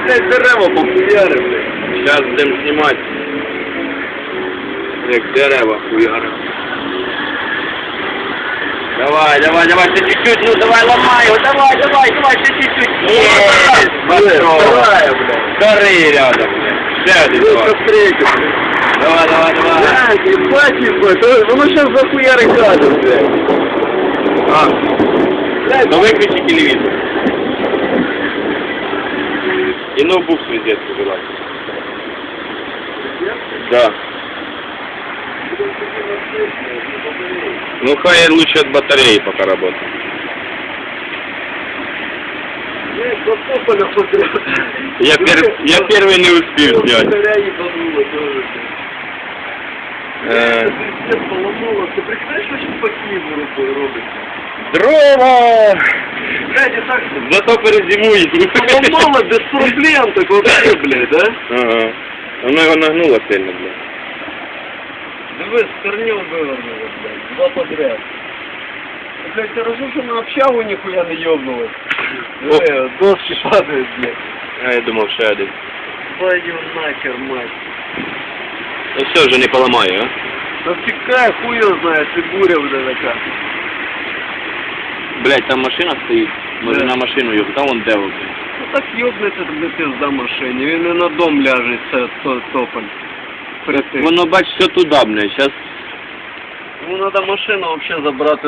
блядь, дерева похуяри, блядь. Сейчас будем снимать. Як дерева хуярим. Давай, давай, давай, ще чуть-чуть, ну давай ломай его, давай, давай, давай, ще чуть-чуть. Есть, Вторая, блядь. Вторые рядом, блядь. Ще один, давай. Третья, блядь. Давай, давай, давай. Блядь, ебать, ебать. Воно сейчас захуярит гадом, блядь. А, ну выключи телевизор. И ноутбук свой детский желательно. Да. Ну хай лучше от батареи пока работает. Блядь, до тополя подряд. Я первый не успел снять. Батарея ебанула тоже, блядь. Пиздец, поломало. Ты представляешь, что сейчас по Киеву робиться? Дрова! Блядь, и так... Зато перезимует. Поломало без проблем, так вообще, блядь, да? Ага. Она его нагнула сильно, блядь. Дивись, з корнем вивернуло, блядь, два подряд. Блядь, хорошо, що на общагу ніхуя не ёбнулось. Диви, доски падають, блядь. А я думав, ще один. Твою нахер, мать. Ну все, вже не поламаю, а? Да тікай, хуй його знає, це буря вже така. Блядь, там машина стоїть. Може Да. на машину його, там вон дерево, блядь. Ну так ёбнеться тобі пизда машині, він не на дом ляже, це тополь. Притик. Воно, бач, все туди, блядь, зараз... Йому треба машину взагалі забрати